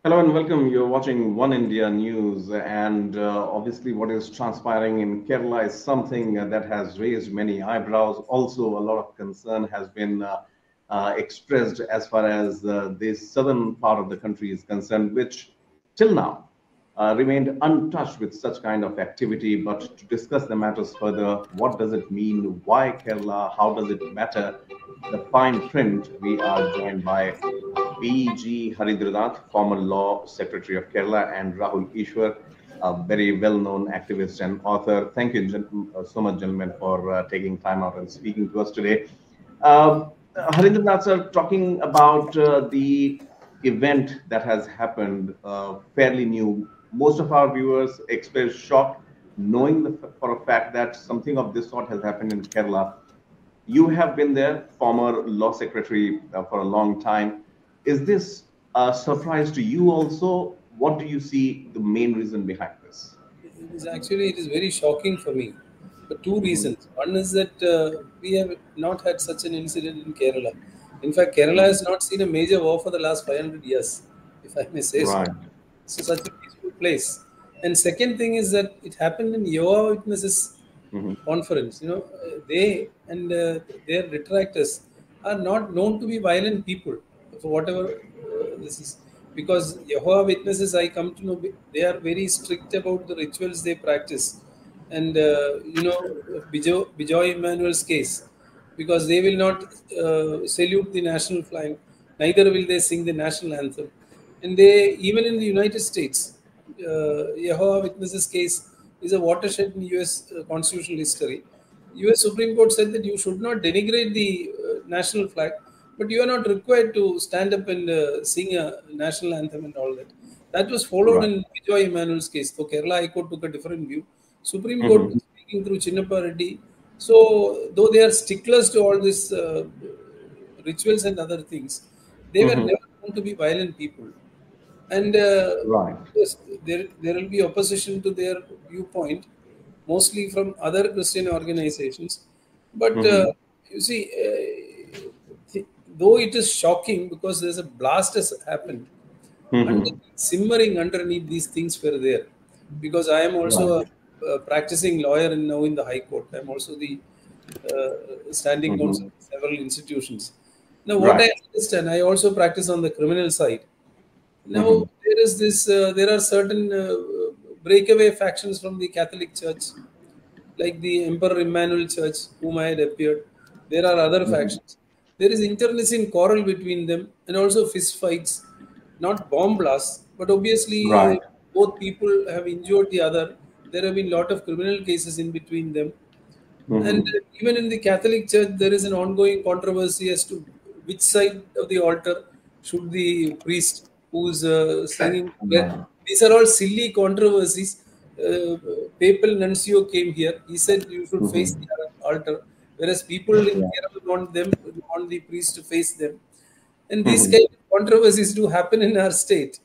Hello and welcome. You're watching One India News, and obviously, what is transpiring in Kerala is something that has raised many eyebrows. Also, a lot of concern has been expressed as far as this southern part of the country is concerned, which till now remained untouched with such kind of activity. But to discuss the matters further, what does it mean? Why Kerala? How does it matter? The fine print. We are joined by P. Haridrinath, former Law Secretary of Kerala, and Rahul Ishwar, a very well-known activist and author. Thank you so much, gentlemen, for taking time out and speaking to us today. Uh, Harindranath sir, talking about the event that has happened, fairly new. Most of our viewers expressed shock knowing for a fact that something of this sort has happened in Kerala. You have been there, former law secretary for a long time. Is this a surprise to you also? What do you see the main reason behind this? It is very shocking for me for two Hmm. reasons. One is that we have not had such an incident in Kerala. In fact, Kerala has not seen a major war for the last 500 years, if I may say so. Right. So, such a peaceful place. And second thing is that it happened in Yoga Witnesses Hmm. conference. They and their detractors are not known to be violent people for whatever this is. Because Jehovah Witnesses, I come to know, they are very strict about the rituals they practice. And, Bijoy Emmanuel's case, because they will not salute the national flag, neither will they sing the national anthem. And they, even in the United States, Jehovah Witnesses case is a watershed in US constitutional history. US Supreme Court said that you should not denigrate the national flag, but you are not required to stand up and sing a national anthem and all that. That was followed Right. in Bijoy Emmanuel's case. So Kerala High Court took a different view. Supreme Court Hmm. was speaking through Chinnappa Reddy. So though they are sticklers to all these rituals and other things, they were Hmm. never known to be violent people. And Right. yes, there will be opposition to their viewpoint, mostly from other Christian organizations. But Hmm. you see, though it is shocking because there's a blast has happened, under Hmm. simmering underneath these things were there. Because I am also Right. a practicing lawyer and now in the High Court. I'm also the standing counsel Hmm. in several institutions. Now, what I Right. understand, I also practice on the criminal side. Now Hmm. there is this. There are certain breakaway factions from the Catholic Church, like the Emperor Emmanuel Church, whom I had appeared. There are other Hmm. factions. There is internecine quarrel between them, and also fist fights, not bomb blasts, but obviously Right. both people have injured the other. There have been a lot of criminal cases in between them. And Hmm. even in the Catholic Church, there is an ongoing controversy as to which side of the altar should the priest who's singing. Right. These are all silly controversies. Papal nuncio came here. He said you should face Hmm. the altar, whereas people in Yeah. Kerala want the priest to face them. And these Hmm. kind of controversies do happen in our state.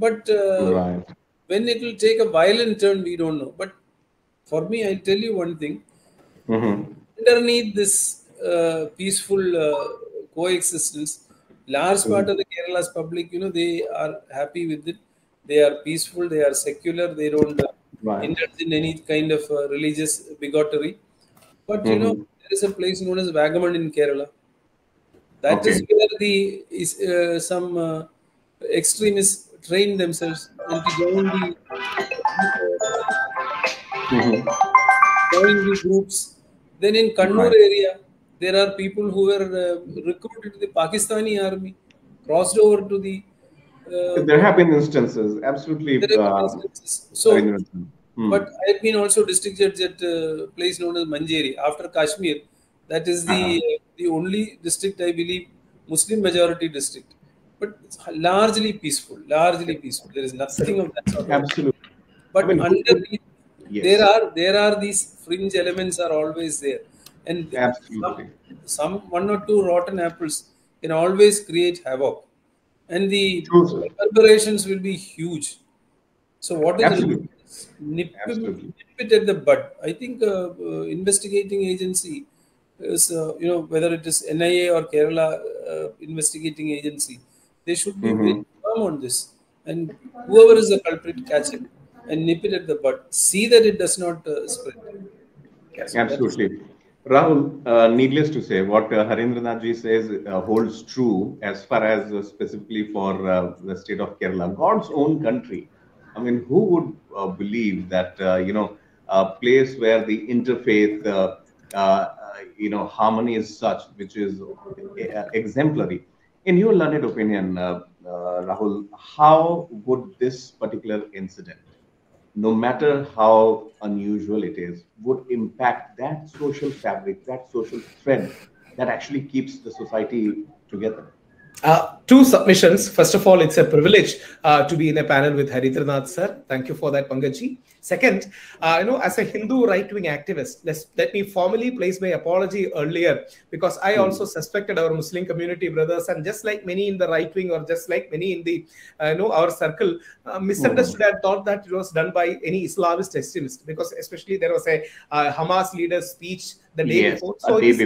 But Right. when it will take a violent turn, we don't know. But for me, I'll tell you one thing Hmm. underneath this peaceful coexistence, large part of the Kerala's public, they are happy with it. They are peaceful. They are secular. They don't Right. indulge in any kind of religious bigotry. But Hmm. there is a place known as Vagamon in Kerala. That is Okay. where the is some extremists train themselves and to Hmm. join the groups. Then in Kannur Right. area, there are people who were recruited to the Pakistani army, crossed over to the. There have been instances, absolutely, There have been instances. So, Harindranath. Hmm. but I have been also district judge at a place known as Manjeri after Kashmir. That is Uh-huh. the only district I believe Muslim majority district, but it's largely peaceful. Largely peaceful. There is nothing of that sort over there. Absolutely. I But mean, underneath there yes, are there are these fringe elements are always there, and some absolutely. some one or two rotten apples can always create havoc, and the True, sir. reverberations will be huge. So what is Absolutely. Absolutely. nip it at the bud. I think investigating agency is whether it is NIA or Kerala investigating agency, they should be very Hmm. firm on this. and whoever is the culprit, catch it and nip it at the bud. See that it does not spread. Yes, So that is absolutely. Rahul, needless to say, what Harindranath ji says holds true as far as specifically for the state of Kerala, God's own country. I mean, who would believe that, a place where the interfaith, harmony is such, which is exemplary. In your learned opinion, Rahul, how would this particular incident, no matter how unusual it is, would impact that social fabric, that social thread that actually keeps the society together? Two submissions. First of all, it's a privilege to be in a panel with Harindranath sir. Thank you for that, Pankajji. Second, as a Hindu right-wing activist, let me formally place my apology earlier, because I also suspected our Muslim community brothers, and just like many in the right wing, or just like many in the our circle, misunderstood and thought that it was done by any Islamist extremist, because especially there was a Hamas leader's speech the day before, so it is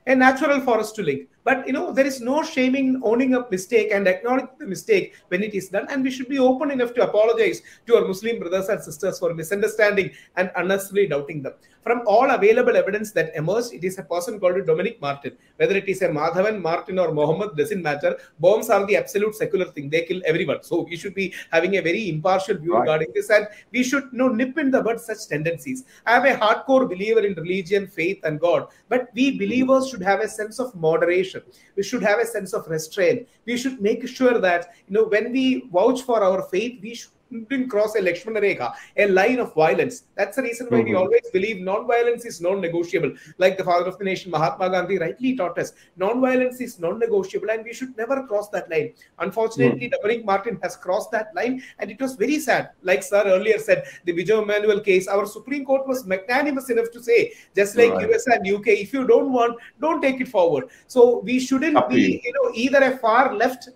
natural for us to link. But there is no shaming owning a mistake and acknowledging the mistake when it is done, and we should be open enough to apologize to our Muslim brothers and sisters for misunderstanding and unnecessarily doubting them. From all available evidence that emerged, it is a person called Dominic Martin. Whether it is a Madhavan, Martin, or Mohammed doesn't matter. Bombs are the absolute secular thing; they kill everyone. So we should be having a very impartial view regarding this, and we should nip in the bud such tendencies. I am a hardcore believer in religion, faith, and God, but we believers should have a sense of moderation. We should have a sense of restraint. We should make sure that when we vouch for our faith, we shouldn't cross a Lakshmana Rekha, a line of violence. That's the reason why we always believe non-violence is non-negotiable. Like the father of the nation, Mahatma Gandhi, rightly taught us, non-violence is non-negotiable, and we should never cross that line. Unfortunately, Dominic Martin has crossed that line, and it was very sad. Like sir earlier said, the Vijay Manuel case, our Supreme Court was magnanimous enough to say, just like US and UK, if you don't want, don't take it forward. So we shouldn't be either a far left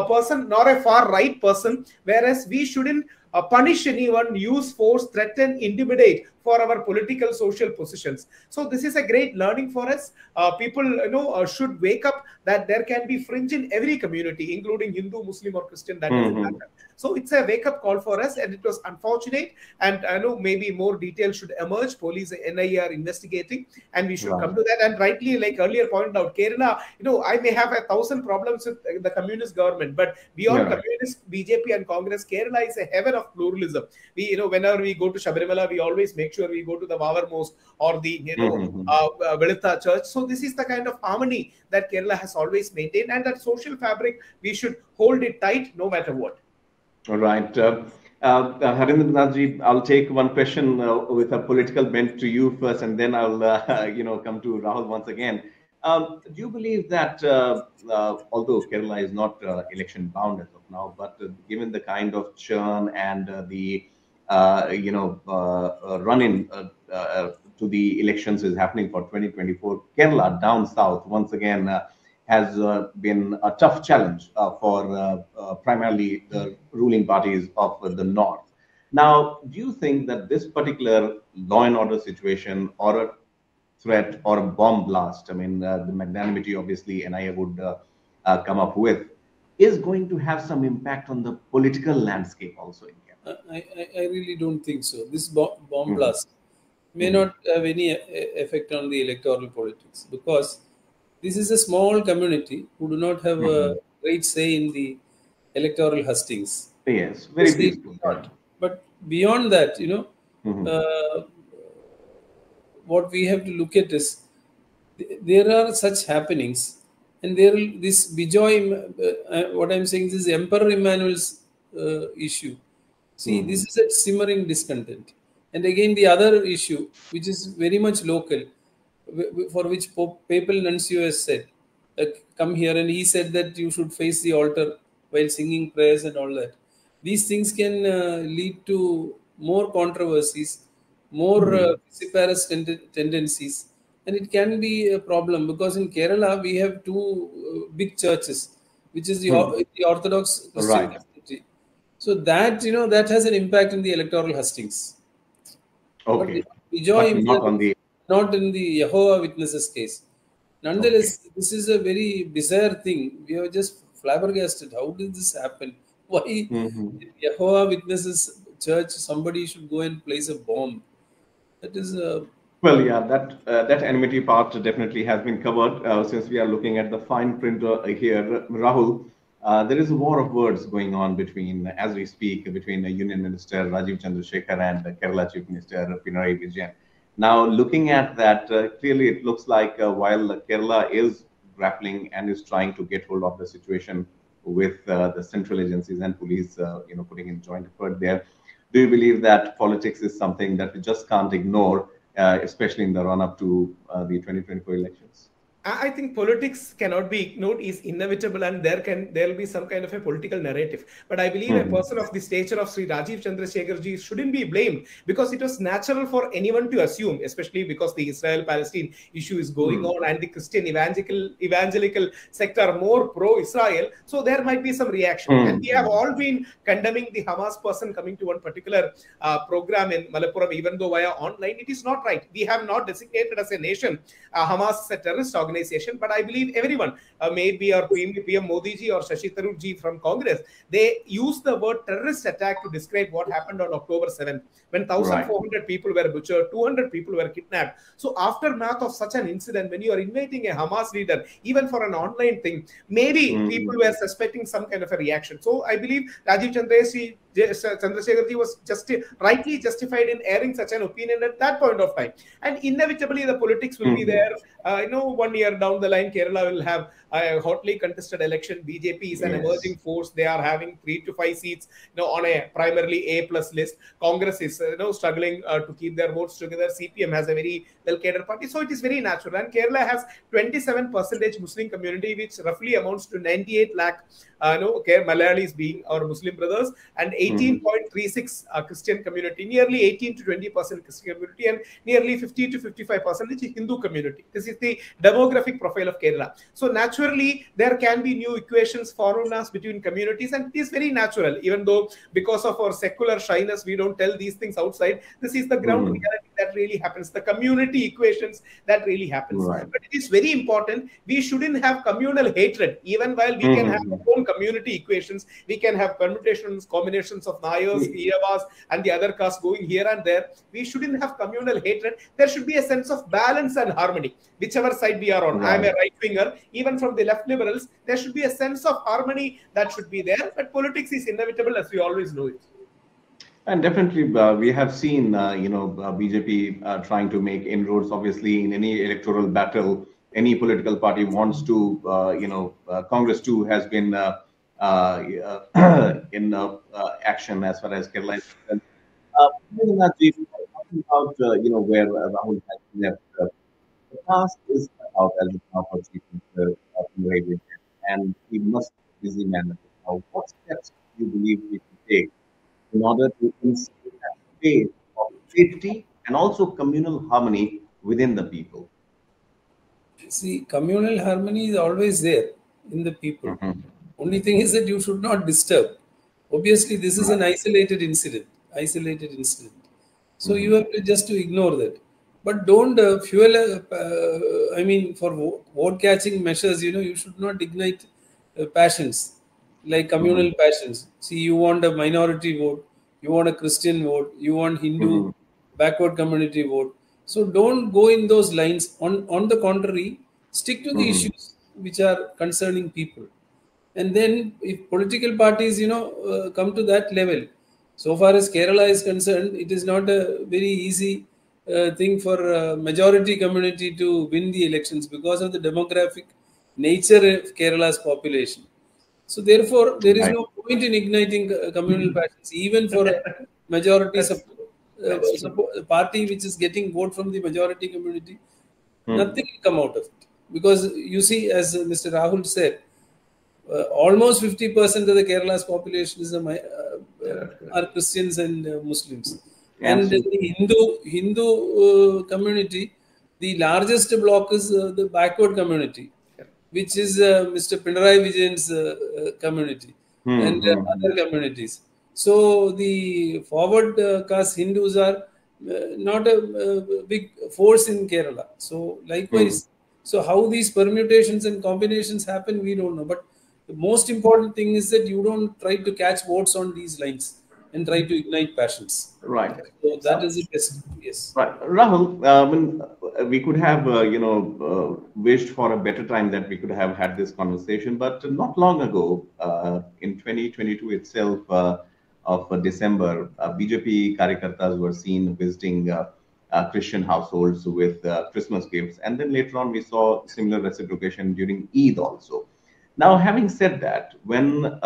person nor a far right person, whereas we shouldn't punish anyone, use force, threaten, intimidate for our political, social positions. So this is a great learning for us. People should wake up that there can be fringe in every community, including Hindu, Muslim, or Christian. That doesn't matter. So it's a wake-up call for us, and it was unfortunate. And I know maybe more details should emerge. Police and NIA are investigating, and we should come to that. And rightly, like earlier pointed out, Kerala, I may have 1,000 problems with the communist government, but beyond communist, BJP and Congress, Kerala is a heaven of pluralism. We, whenever we go to Shabarimala, we always make sure we go to the Vavar Mosque or the, Velitha Church. So this is the kind of harmony that Kerala has always maintained, and that social fabric, we should hold it tight no matter what. All right. Harindranath ji, I'll take one question with a political bent to you first, and then I'll, come to Rahul once again. Do you believe that, although Kerala is not election bound as of now, but given the kind of churn and the, run-in to the elections is happening for 2024, Kerala down south once again has been a tough challenge for primarily the ruling parties of the north. Now, do you think that this particular law and order situation, or a threat, or a bomb blast, I mean, the magnanimity obviously NIA would come up with, is going to have some impact on the political landscape also in Kerala? I really don't think so. This bomb blast may not have any effect on the electoral politics, because this is a small community who do not have a great say in the electoral hustings. Yes, very peaceful. But beyond that, what we have to look at is there are such happenings, and this Bijoy, what I'm saying is Emperor Emmanuel's issue. See, this is a simmering discontent. And again, the other issue, which is very much local, for which Papal Nuncio has said, come here, and he said that you should face the altar while singing prayers and all that. These things can lead to more controversies, more vociferous tendencies, and it can be a problem, because in Kerala we have two big churches, which is the Orthodox Christian community. So that that has an impact in the electoral hustings. Okay, but not in the Jehovah Witnesses case. Nonetheless, this is a very bizarre thing. We are just flabbergasted. How did this happen? Why Jehovah Witnesses Church, somebody should go and place a bomb? That is Well, yeah, that enmity part definitely has been covered. Since we are looking at the fine print here, Rahul, there is a war of words going on between, as we speak, between the Union Minister Rajeev Chandrasekhar and Kerala Chief Minister Pinarayi Vijayan. Now, looking at that, clearly it looks like while Kerala is grappling and is trying to get hold of the situation with the central agencies and police, putting in joint effort there. Do you believe that politics is something that we just can't ignore, especially in the run-up to the 2024 elections? I think politics cannot be ignored, is inevitable, and there'll be some kind of a political narrative. But I believe a person of the stature of Sri Rajeev Chandrasekhar ji shouldn't be blamed, because it was natural for anyone to assume, especially because the Israel-Palestine issue is going on and the Christian evangelical sector are more pro-Israel. So there might be some reaction. And we have all been condemning the Hamas person coming to one particular program in Malappuram, even though via online. It is not right. We have not designated as a nation Hamas as a terrorist organization. But I believe everyone, maybe our PM Modi ji or Shashi Tharoor ji from Congress, they use the word terrorist attack to describe what happened on October 7th, when 1,400 people were butchered, 200 people were kidnapped. So aftermath of such an incident, when you are inviting a Hamas leader, even for an online thing, maybe people were suspecting some kind of a reaction. So I believe Rajeev Chandrasekhar ji was rightly justified in airing such an opinion at that point of time. And inevitably the politics will be there. 1 year down the line, Kerala will have a hotly contested election. BJP is an emerging force. They are having 3 to 5 seats, on a primarily A+ list. Congress is, struggling to keep their votes together. CPM has a very well-catered party. So it is very natural. And Kerala has 27% Muslim community, which roughly amounts to 98 lakh, Malayalis being our Muslim brothers, and 18.36 Christian community, nearly 18 to 20% Christian community, and nearly 50 to 55% Hindu community. This is the demographic profile of Kerala. So naturally, there can be new equations, formulas between communities, and it is very natural, even though because of our secular shyness, we don't tell these things outside. This is the ground reality that really happens, the community equations that really happens. But it is very important. We shouldn't have communal hatred, even while we can have our own community equations. We can have permutations, combinations of Nayars, Iyavas, and the other castes going here and there. We shouldn't have communal hatred. There should be a sense of balance and harmony, whichever side we are on. I'm a right-winger. Even from the left liberals, there should be a sense of harmony that should be there. But politics is inevitable, as we always know it. And definitely, we have seen, BJP trying to make inroads. Obviously, in any electoral battle, any political party wants to, Congress too has been in action as far as Kerala is concerned. Talking about, where Rahul has left, the task is out as a now for Chief Minister Pinarayi Vijayan, and he must be busy man. Now, what steps do you believe we can take in order to instill a space of safety and also communal harmony within the people? See, communal harmony is always there in the people. Only thing is that you should not disturb. Obviously, this is an isolated incident. So you have to just ignore that. But don't fuel, for vote-catching measures, you should not ignite passions, like communal passions. See, you want a minority vote, you want a Christian vote, you want Hindu backward community vote. So don't go in those lines. On the contrary, stick to the issues which are concerning people. And then if political parties, come to that level, so far as Kerala is concerned, it is not a very easy thing for majority community to win the elections because of the demographic nature of Kerala's population. So therefore, there is no point in igniting communal passions, even for a majority party which is getting vote from the majority community. Nothing will come out of it. Because you see, as Mr. Rahul said, almost 50% of the Kerala's population is are Christians and Muslims. And the Hindu community, the largest block is the backward community, which is Mr. Pinarayi Vijayan's community and other communities. So the forward caste Hindus are not a big force in Kerala. So likewise, so how these permutations and combinations happen, we don't know. But The most important thing is that you don't try to catch votes on these lines and try to ignite passions. Right. So that is the best. Yes. Right. Rahul, we could have, wished for a better time that we could have had this conversation, but not long ago, in 2022 itself, of December, BJP Karyakartas were seen visiting Christian households with Christmas gifts. And then later on, we saw similar reciprocation during Eid also. Now, having said that, when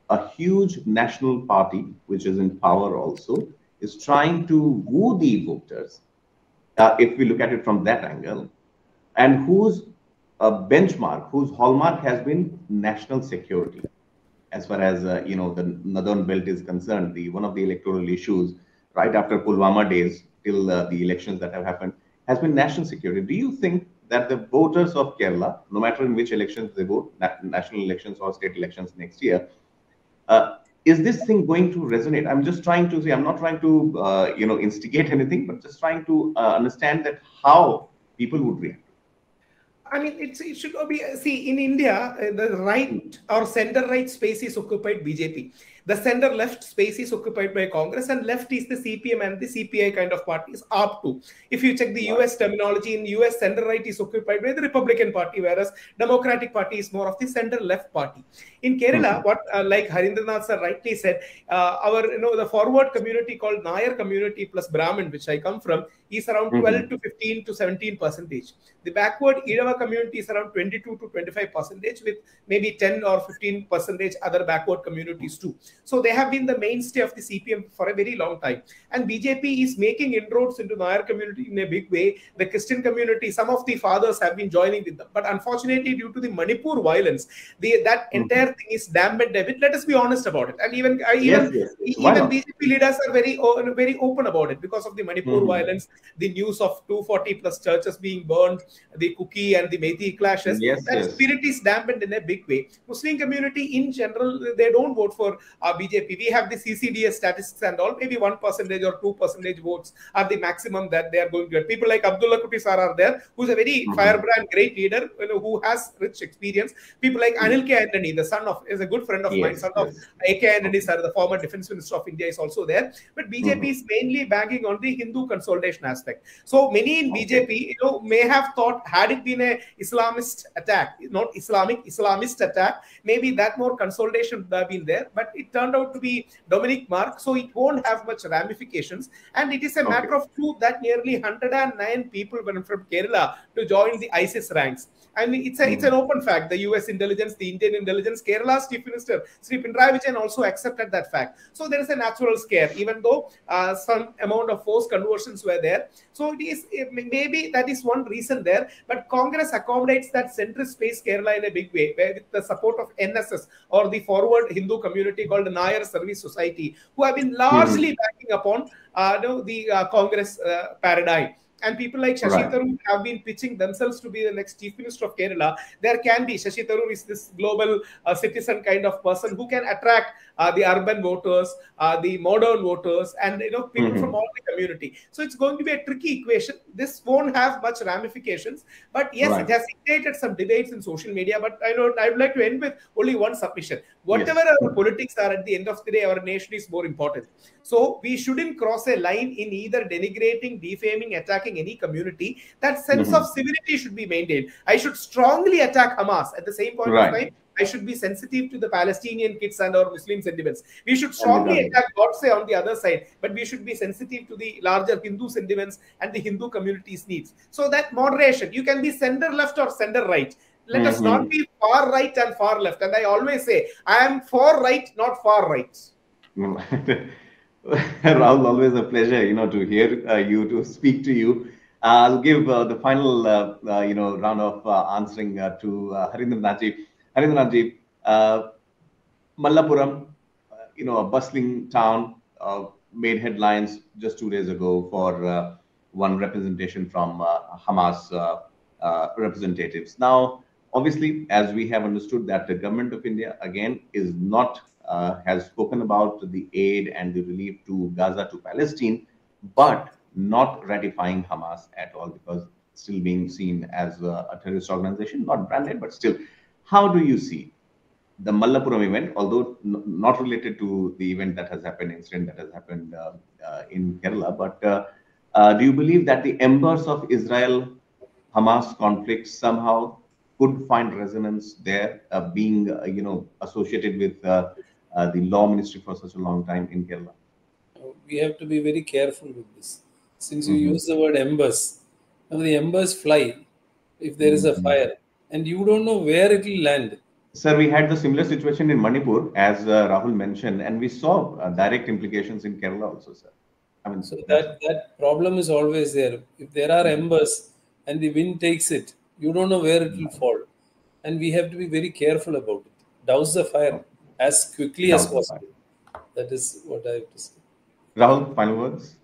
a huge national party, which is in power also, is trying to woo the voters, if we look at it from that angle, and whose benchmark, whose hallmark has been national security, as far as the northern belt is concerned, one of the electoral issues right after Pulwama days till the elections that have happened has been national security. Do you think that the voters of Kerala, no matter in which elections they vote, national elections or state elections next year, is this thing going to resonate? I'm just trying to say, I'm not trying to, instigate anything, but just trying to understand that how people would react. I mean, it should be, see, in India, the right or center-right space is occupied BJP. The center-left space is occupied by Congress, and left is the CPM and the CPI kind of parties up to. If you check the US terminology, in US, center-right is occupied by the Republican Party, whereas Democratic Party is more of the center-left party. In Kerala, what like Harindranath sir rightly said, the forward community called Nair community plus Brahmin, which I come from, is around 12 to 15 to 17%. The backward Idava community is around 22 to 25%, with maybe 10 or 15% other backward communities too. So they have been the mainstay of the CPM for a very long time. And BJP is making inroads into the Nair community in a big way. The Christian community, some of the fathers have been joining with them. But unfortunately, due to the Manipur violence, that entire thing is dampened a bit. Let us be honest about it. And even BJP leaders are very open about it because of the Manipur violence, the news of 240 plus churches being burned, the Kuki and the Methi clashes. Spirit is dampened in a big way. Muslim community in general, they don't vote for BJP. We have the CCDS statistics and all. Maybe 1% or 2% votes are the maximum that they are going to get. People like Abdullah Kuti sir are there, who's a very firebrand, great leader, who has rich experience. People like Anil K. Antony, is a good friend of mine, son of A.K. Antony sir, the former Defense Minister of India, is also there. But BJP is mainly banking on the Hindu consolidation aspect. So many in BJP, may have thought, had it been a Islamist attack, not Islamist attack, maybe that more consolidation would have been there. But it turned out to be Dominic Mark, so it won't have much ramifications. And it is a matter of truth that nearly 109 people went from Kerala to join the ISIS ranks. I mean, it's an open fact. The US intelligence, the Indian intelligence, Kerala's Chief Minister Pinarayi Vijayan also accepted that fact. So there is a natural scare, even though some amount of forced conversions were there. So maybe that is one reason there. But Congress accommodates that centrist space Kerala in a big way, where with the support of NSS or the forward Hindu community called the Nair Service Society, who have been largely backing upon the Congress paradigm. And people like Shashi Tharoor have been pitching themselves to be the next Chief Minister of Kerala. There can be, Shashi Tharoor is this global citizen kind of person who can attract the urban voters, the modern voters, and people from all the community. So it's going to be a tricky equation. This won't have much ramifications, but yes, it has ignited some debates in social media. But I would like to end with only one submission. Whatever our politics are, at the end of the day, our nation is more important. So we shouldn't cross a line in either denigrating, defaming, attacking any community. That sense of civility should be maintained. I should strongly attack Hamas. At the same point of time, I should be sensitive to the Palestinian kids and our Muslim sentiments. We should strongly attack Godse on the other side, but we should be sensitive to the larger Hindu sentiments and the Hindu community's needs. So that moderation, you can be center left or center right. Let us not be far right and far left. And I always say, I am for right, not far right. Rahul, always a pleasure, to hear you, to speak to you. I'll give the final, round of answering to Harindranath. Harindranath, Mallapuram, a bustling town, made headlines just 2 days ago for one representation from Hamas representatives. Now, obviously, as we have understood that the government of India, again, is not has spoken about the aid and the relief to Gaza, to Palestine, but not ratifying Hamas at all, because still being seen as a terrorist organization, not branded, but still. How do you see the Mallapuram event, although not related to the event that has happened, incident that has happened in Kerala. But do you believe that the embers of Israel-Hamas conflict somehow could find resonance there, being associated with the law ministry for such a long time in Kerala? We have to be very careful with this. Since you Mhm. use the word embers, now the embers fly if there is a Mhm. fire, and you don't know where it will land. Sir, we had the similar situation in Manipur, as Rahul mentioned, and we saw direct implications in Kerala also, sir. I mean, So that's. that problem is always there. If there are embers and the wind takes it, you don't know where it will fall, and we have to be very careful about it. Douse the fire as quickly That as was the fact. possible. That is what I have to say. Rahul, final words?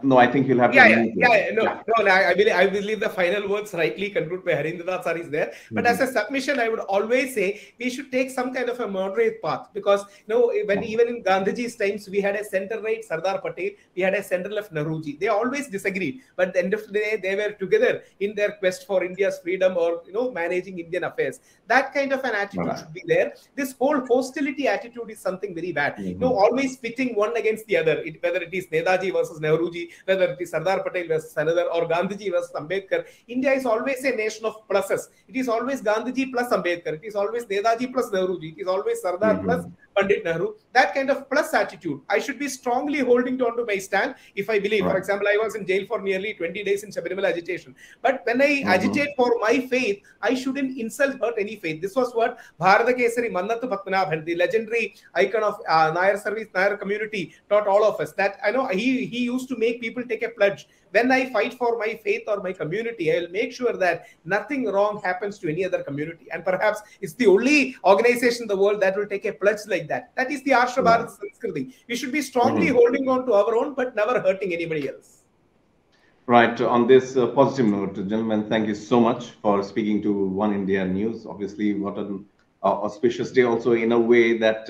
No, I think you'll have to unmute yourself. Yeah. No. I believe the final words rightly concluded by Harindranath sir is there. But as a submission, I would always say we should take some kind of a moderate path, because when even in Gandhiji's times we had a center-right Sardar Patel, we had a center-left Nehruji. They always disagreed, but at the end of the day, they were together in their quest for India's freedom, or managing Indian affairs. That kind of an attitude should be there. This whole hostility attitude is something very bad. Always pitting one against the other, whether it is Netaji versus Nehruji, whether it is Sardar Patel versus another, or Gandhiji versus Ambedkar. India is always a nation of pluses. It is always Gandhiji plus Ambedkar. It is always Netaji plus Nehruji. It is always Sardar plus Pandit Nehru. That kind of plus attitude, I should be strongly holding on to my stand if I believe. For example, I was in jail for nearly 20 days in Sabarimala agitation. But when I agitate for my faith, I shouldn't insult, hurt any faith. This was what Bharata Kesari Mannathu Patmanabhan, the legendary icon of Nair service, Nair community, taught all of us. That I know he used to make people take a pledge. When I fight for my faith or my community, I will make sure that nothing wrong happens to any other community. And perhaps it's the only organization in the world that will take a pledge like that. That is the Ashra Bharat Sanskriti. We should be strongly holding on to our own, but never hurting anybody else. Right. On this positive note, gentlemen, thank you so much for speaking to One India News. Obviously, what an auspicious day also, in a way that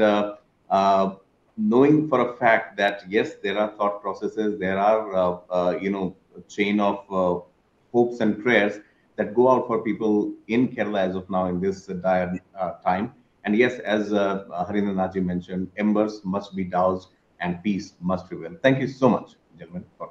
knowing for a fact that, yes, there are thought processes, there are, a chain of hopes and prayers that go out for people in Kerala as of now in this dire time. And yes, as Harindranath mentioned, embers must be doused and peace must prevail. Thank you so much, gentlemen, for